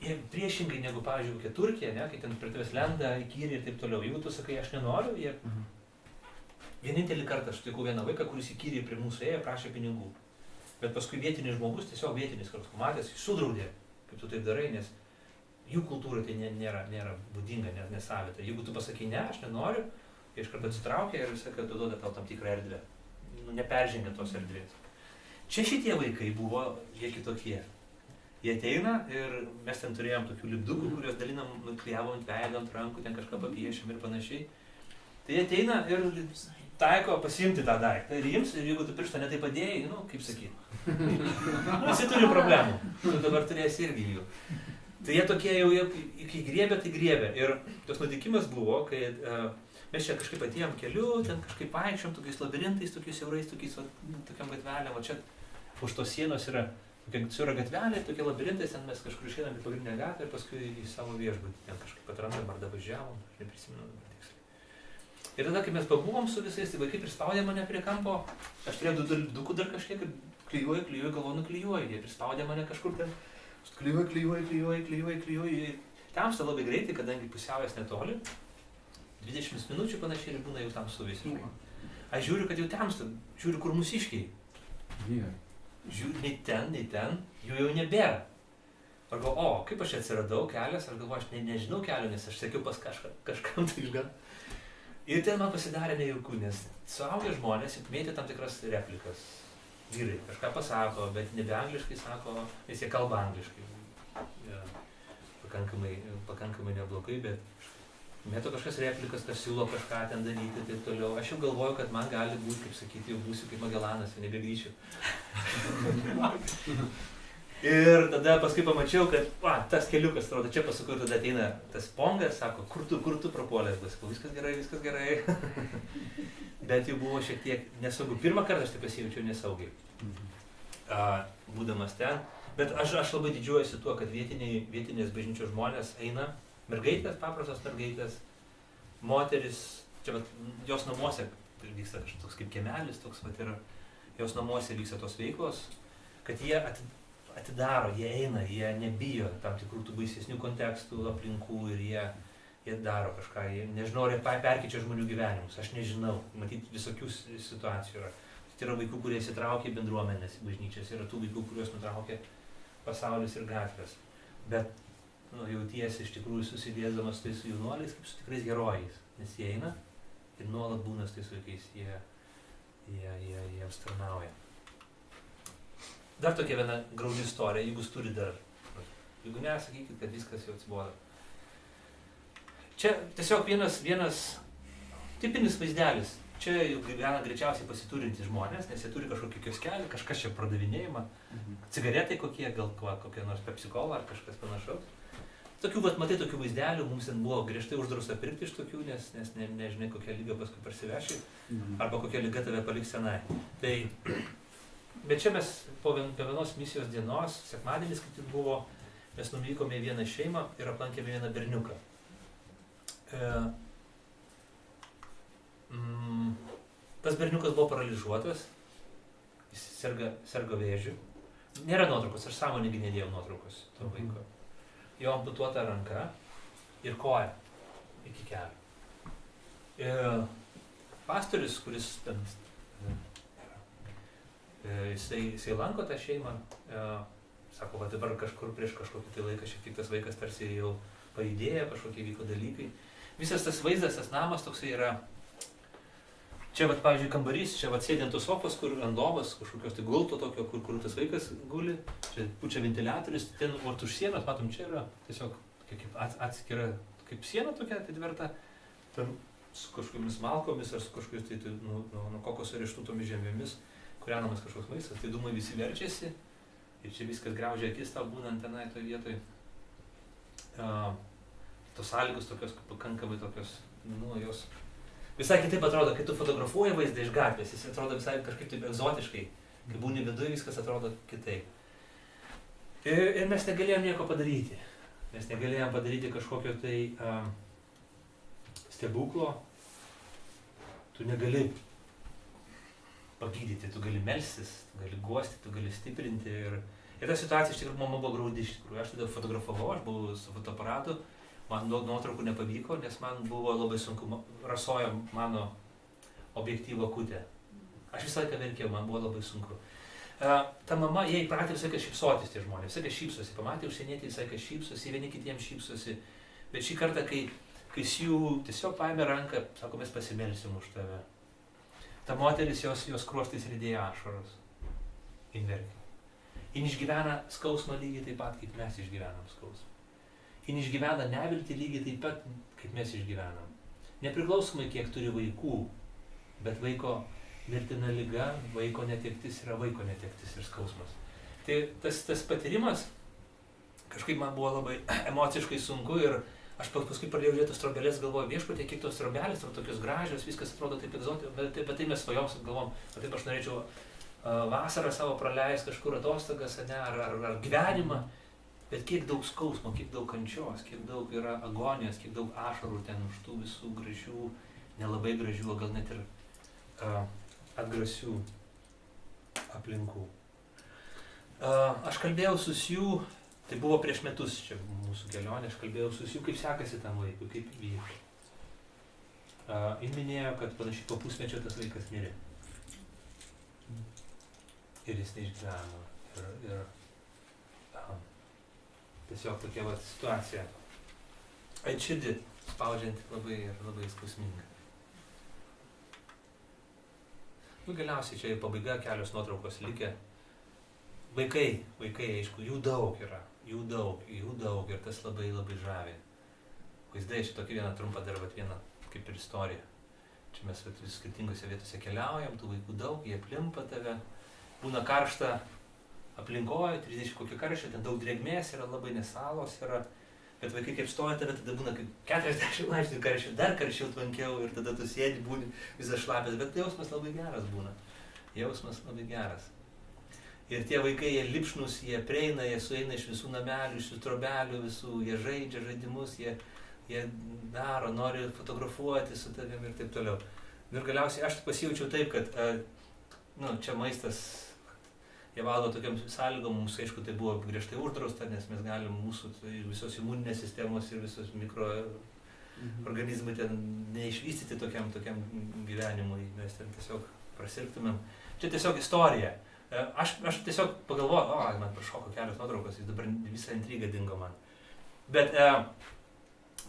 jie priešingai negu, pavyzdžiui, kokia Turkija, ne, kai ten prie tavęs lenda, įkyri ir taip toliau. Jeigu tu sakai, aš nenoriu, jie... Vienintelį kartą aš sutikau vieną vaiką, kuris įkyriai prie mūsų ėjo, prašė pinigų. Bet paskui vietinis žmogus, tiesiog vietinis kažkoks matęs, sudraudė, kaip tu taip darai, nes jų kultūrai tai nėra būdinga, nesavita. Jeigu tu pasakai, ne, aš nenoriu, jie iš karto atsitraukia ir visą kartą duoda tau tam tikrą erdvę. Neperžengia tos erdvės. Čia šitie vaikai buvo, jie kitokie. Jie ateina ir mes ten turėjom tokių lipdukų, kuriuos dalinam, nuklijavom ant veido, ant rankų, ten kažką papiešėm ir panašiai. Tai jie ateina ir taiko pasiimti tą daiktą ir ims, ir jeigu tu pirštą netai padėjai, nu, kaip sakyti. Visi turi problemų, tu dabar turėsi irgi jų. Tai jie tokie jau, kai griebė, tai griebė. Ir tos nutikimas buvo, kai mes čia kažkaip atėjom keliu, ten kažkaip vaikščiom, tokiais labirintais, tokiais siaurais, tokiam gatvelėm, o čia už tos sienos yra tokia siaura gatvelė, tokie labirintais, ten mes kažkur išeinam į pagrindinę gatvę ir paskui į savo viešbutį, ten kažkaip atrandam ar važiavom, aš neprisimenu tiksliai. Ir tada, kai mes pabuvom su visais, tai vaikai prispaudė mane prie kampo, aš turėjau dukų dar kažkiek ir klijuoju, galvoju, klijuoju, jie prispaudė mane kažkur ten, klijuoju. Tamsta labai greitai, kadangi pusiaujas netoli, 20 minučių panašiai ir būna jau tamsu visiškai. Aš žiūriu, kad jau tamsta, žiūriu, kur mūsiškiai. Žiūriu, nei ten, jų jau nebėra. Aš galvoju, kaip aš atsiradau kelias, aš galvoju, aš nežinau kelio, nes aš sekiau pas kažkam tai išgan. Ir ten man pasidarė nejauku, nes suaugę žmonės mėtė tam tikras replikas. Vyrai kažką pasako, bet nebe angliškai sako, nes jie kalba angliškai. Ja, pakankamai neblogai, bet mėto kažkas replikas, kas siūlo kažką ten daryti, taip toliau. Aš jau galvoju, kad man gali būti, kaip sakyti, jau būsiu kaip Magelanas, jau nebegrįšiu. Ir tada paskui pamačiau, kad tas keliukas, atrodo, čia pasakau, ir tada ateina tas pongas, sako, kur tu prapuolęs, sakau, viskas gerai. Bet jau buvo šiek tiek nesaugu. Pirmą kartą aš tai pasijaučiau nesaugiai, būdamas ten. Bet aš labai didžiuojuosi tuo, kad vietinės bažnyčios žmonės eina, mergaitės, paprastos mergaitės, moteris, čia jos namuose vyksta kažkoks toks kaip kiemelis, toks yra, jos namuose vyksta tos veiklos, kad jie atidaro, jie eina, jie nebijo tam tikrų tų baisesnių kontekstų, aplinkų ir jie daro kažką, jie nežinau, ar perkeičia žmonių gyvenimus, aš nežinau, matyt visokių situacijų yra. Tai yra vaikų, kurie įsitraukia į bendruomenės, į bažnyčias, yra tų vaikų, kuriuos nutraukia pasaulis ir gatvės. Bet jautiesi iš tikrųjų susidėdamas su tais jaunuoliais kaip su tikrais herojais, nes jie eina ir nuolat būna su tais vaikais, jiems tarnauja. Dar tokia viena graudi istorija, jeigu jūs turi dar. Jeigu ne, sakykit, kad viskas jau atsibodo. Čia tiesiog vienas tipinis vaizdelis. Čia jau gyvena greičiausiai pasiturintys žmonės, nes jie turi kažkokį kioskelį, kažkas čia pradavinėjimą, cigaretai kokie, gal kokie nors Pepsi-Cola ar kažkas panašaus. Tokių, matai, tokių vaizdelių, mums ten buvo griežtai uždrausta pirkti iš tokių, nes nežinai, kokia lyga paskui parsiveši, arba kokia lyga tave paliks senai. Bet čia mes po vienos misijos dienos, sekmadienis, kaip tik buvo, mes nuvykome į vieną šeimą ir aplankėme vieną berniuką. Tas berniukas buvo paralyžiuotas, jis serga vėžiu. Nėra nuotraukos, aš sąmoningai nedėjau nuotraukos to vaiko. Jo amputuota ranka ir koja iki kelių. Ir pastorius, kuris ten, jisai lanko tą šeimą, sako, va dabar kažkur prieš kažkokį tai laiką šiek tiek tas vaikas tarsi jau pajudėjo, kažkokie vyko dalykai. Visas tas vaizdas, tas namas toksai yra. Čia, pavyzdžiui, kambarys, čia sėdi ant tos sofos, kur ant lovos, kažkokios tai gulto tokio, kur tas vaikas guli, čia pučia ventiliatorius, ten už sienos, matom, čia yra tiesiog kaip atskira, kaip siena tokia atitverta, ten su kažkokiamis malkomis ar su kažkokiais tai nuo kokoso riešutomis žemėmis, kūrenamas kažkoks maistas, tai dūmai visi verčiasi ir čia viskas graužia akis tau būnant tenai toj vietoj. Tos sąlygos tokios, pakankamai tokios, jos visai kitaip atrodo, kai tu fotografuoji vaizdą iš gatvės, jis atrodo visai kažkaip taip egzotiškai, kai būni viduje, viskas atrodo kitaip. Ir mes negalėjom nieko padaryti. Mes negalėjom padaryti kažkokio tai stebuklo. Tu negali pagydyti, tu gali melstis, tu gali guosti, tu gali stiprinti. Ir ta situacija iš tikrųjų mama buvo graudi iš tikrųjų. Aš tada fotografavau, aš buvau su fotoaparatu. Man nuotraukų nepavyko, nes man buvo labai sunku, rasojo mano objektyvo akutė. Aš visą laiką verkiau, man buvo labai sunku. Ta mama, jie įpratė visą laiką šypsotis tie žmonės, visą laiką šypsosi, pamatė užsienietį, visą laiką šypsosi, vieni kitiems šypsosi. Bet šį kartą, kai jų tiesiog paėmė ranką, sako, mes pasimelsim už tave. Ta moteris, jos kruostais rydėjo ašaros. Jin verkia. Jin išgyvena skausmą lygiai taip pat, kaip mes išgyvenam skausmą. Jin išgyvena neviltį lygiai taip pat, kaip mes išgyvenam. Nepriklausomai, kiek turi vaikų, bet vaiko mirtina liga, vaiko netektis yra vaiko netektis ir skausmas. Tai tas patyrimas kažkaip man buvo labai emociškai sunku ir aš paskui pradėjau žiūrėti strobelės, galvoju, viešpatie, kiek tos strobelės, tokios gražios, viskas atrodo taip egzotiškai, bet tai mes svajom, galvom, kad taip aš norėčiau vasarą savo praleisti kažkur atostogas, ar gyvenimą. Bet kiek daug skausmo, kiek daug kančios, kiek daug yra agonijos, kiek daug ašarų ten už tų visų gražių, nelabai gražių, o gal net ir atgrasių aplinkų. Aš kalbėjau su Sju, tai buvo prieš metus čia mūsų kelionė, aš kalbėjau su Sju, kaip sekasi tam vaikui, kaip vyko. Jis minėjo, kad panašiai po pusmečio tas vaikas mirė. Ir jis neišgyveno. Tiesiog tokia situacija. Ant širdį spaudžianti labai skausminga. Galiausiai čia pabaiga, kelios nuotraukos likę. Vaikai, aišku, jų daug yra. Jų daug ir tas labai žavi. Vaizdai, čia tokia viena trumpa dar viena kaip ir istorija. Čia mes vis skirtingose vietose keliaujam, tų vaikų daug, jie aplimpa tave. Būna karšta aplinkoje, 30 kokio karščio, ten daug drėgmės yra, labai nesalos yra, bet vaikai kaip stoja tave, tada būna kaip 40 laipsnių karščio, dar karščiau tvankiau ir tada tu sėdi, būni visas šlapės, bet jausmas labai geras būna. Jausmas labai geras. Ir tie vaikai, jie lipšnus, jie prieina, jie sueina iš visų namelių, iš visų trobelių, visų, jie žaidžia žaidimus, jie daro, nori fotografuoti su tavimi ir taip toliau. Ir galiausiai aš pasijaučiau taip, kad čia maistas jie valgo tokiam sąlygom, mums aišku tai buvo griežtai uždrausta, nes mes galim mūsų visos imuninės sistemos ir visos mikroorganizmai ten neišvystyti tokiam gyvenimui, mes ten tiesiog prasirgtumėm. Čia tiesiog istorija. Aš tiesiog pagalvojau, man prašoko kelios nuotraukos, dabar visa intriga dingo man. Bet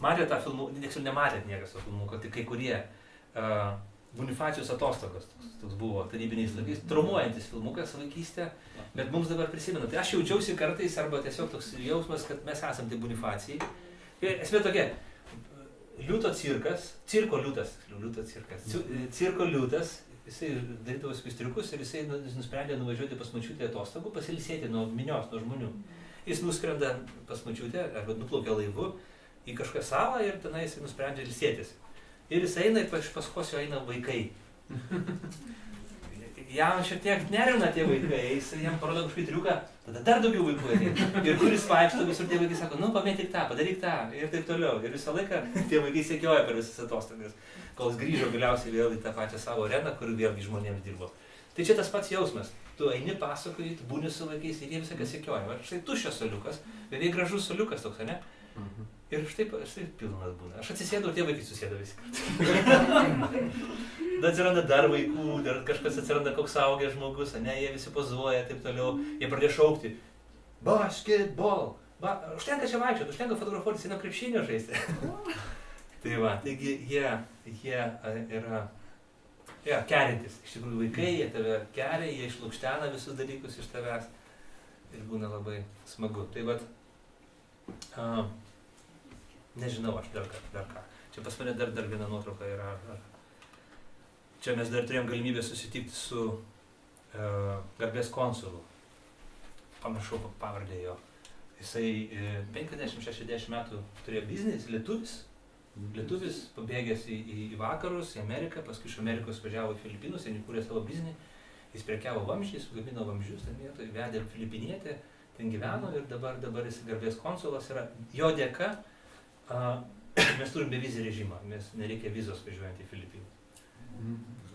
matėt tą filmų, nematėt niekas to filmų, kad kai kurie Bonifacijos atostogos, toks buvo tarybiniais laikais, traumuojantis filmukas vaikystė, bet mums dabar prisimena. Tai aš jaučiausi kartais arba tiesiog toks jausmas, kad mes esam tai Bonifacijai. Ir esmė tokia, liūto cirkas, cirko liūtas, jisai darydavo spistriukus ir jisai nusprendė nuvažiuoti pas močiutę atostogų, pasiilsėti nuo minios, nuo žmonių. Jis nuskrenda pas močiutę arba nuplaukia laivu į kažkokią salą ir tenai jisai nusprendžia ilsėtis. Ir jis eina ir paskos jo eina vaikai. Jam šiek tiek nervina tie vaikai, jis jam parodo kažkokį triuką, tada dar daugiau vaikų ateina. Ir kuris vaikšto, visur tie vaikai sako, nu pamėtyk tą, padaryk tą ir taip toliau. Ir visą laiką tie vaikai sekioja per visas atostogas, kol jis grįžo galiausiai vėl į tą pačią savo areną, kur vėlgi žmonėms dirbo. Tai čia tas pats jausmas. Tu eini pasakoji, tu būni su vaikais ir jie visą ką sekioja. Va štai tuščias soliukas, beveik gražus soliukas toks, ne? Ir štai pilnas būna. Aš atsisėdau, tie vaikai susėdo visi kartu. Tada atsiranda dar vaikų, dar kažkas atsiranda koks augęs žmogus, ne, jie visi pozuoja, taip toliau. Jie pradėjo šaukti. Basketball! Užtenka čia vaikščioti, užtenka fotografuotis, einam krepšinio žaisti. Tai va, taigi jie yra kerintis. Iš tikrųjų vaikai, jie tave keria, jie išlukštena visus dalykus iš tavęs. Ir būna labai smagu. Tai vat, nežinau aš dar ką. Čia pas mane dar viena nuotrauka yra. Čia mes dar turėjom galimybę susitikti su garbės konsulu. Pamiršau pavardę jo. Jisai 50-60 metų turėjo biznis, lietuvis, pabėgęs į vakarus, į Ameriką, paskui iš Amerikos važiavo į Filipinus, ten įkūrė savo biznį. Jis prekiavo vamzdžiais, gamino vamzdžius ten vietoj, vedė filipinietę, ten gyveno ir dabar jis garbės konsulas yra. Jo dėka mes turim bevizį režimą, mes nereikia vizos važiuojant į Filipinus.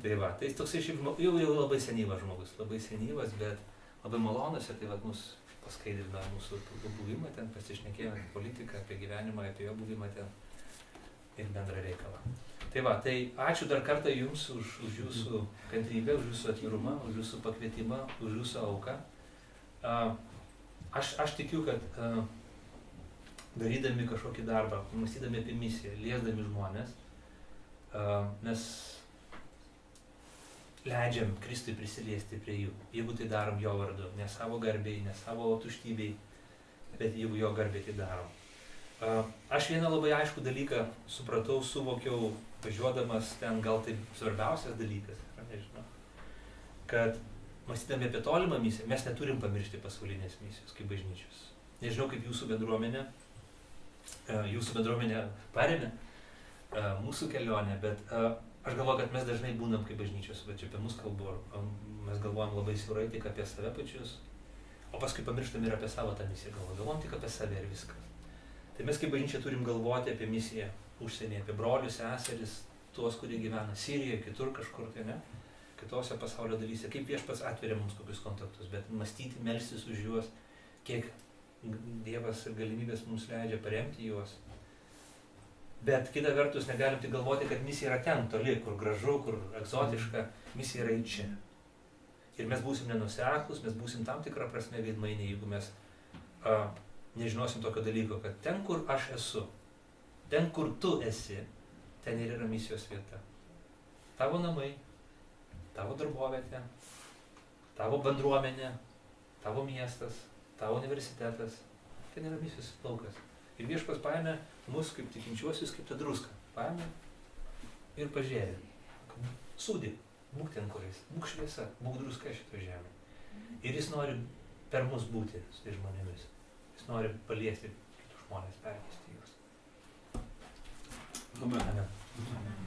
Tai va, tai toksai šiaip jau labai senyvas žmogus, labai senyvas, bet labai malonus ir tai va mus paskaidrino mūsų buvimą ten, pasišnekėjome apie politiką, apie gyvenimą, apie jo buvimą ten ir bendrą reikalą. Tai va, tai ačiū dar kartą Jums už Jūsų kantrybę, už Jūsų atvirumą, už Jūsų pakvietimą, už Jūsų auką. Aš tikiu, kad darydami kažkokį darbą, mąstydami apie misiją, liesdami žmonės, mes leidžiam Kristui prisiliesti prie jų. Jeigu tai darom jo vardu, ne savo garbei, ne savo tuštybei, bet jeigu jo garbei tai darom. Aš vieną labai aiškų dalyką supratau, suvokiau, važiuodamas ten, gal tai svarbiausias dalykas, nežinau, kad mąstydami apie tolimą misiją, mes neturim pamiršti pasaulinės misijos kaip bažnyčios. Nežinau, kaip jūsų bendruomenė paremė mūsų kelionę, bet aš galvoju, kad mes dažnai būnam kaip bažnyčios, bet čia apie mus kalbu, mes galvojam labai siaurai tik apie save pačius, o paskui pamirštam ir apie savo tą misiją, galvojam tik apie save ir viskas. Tai mes kaip bažnyčia turim galvoti apie misiją užsienyje, apie brolius, seseris, tuos, kurie gyvena Sirijoje, kitur kažkur, tai ne, kitose pasaulio dalyse, kaip Viešpats atveria mums kokius kontaktus, bet mąstyti, melstis už juos, kiek Dievas ir galimybės mums leidžia paremti juos. Bet kita vertus negalim tik galvoti, kad misija yra ten toli, kur gražu, kur egzotiška, misija yra į čia. Ir mes būsim nenuseklus, mes būsim tam tikrą prasme veidmainiai, jeigu mes nežinosim tokio dalyko, kad ten, kur aš esu, ten, kur tu esi, ten ir yra misijos vieta. Tavo namai, tavo darbovietė, tavo bendruomenė, tavo miestas, tavo universitetas, ten yra misijos laukas. Ir Viešpats paėmė mus kaip tikinčiuosius, kaip tą druską. Paėmė ir pažėrė. Sūdį, būk ten kuris, būk šviesa, būk druska šito žemė. Ir jis nori per mus būti su tais žmonėmis. Jis nori paliesti kitus žmonės, perkeisti juos. Amen.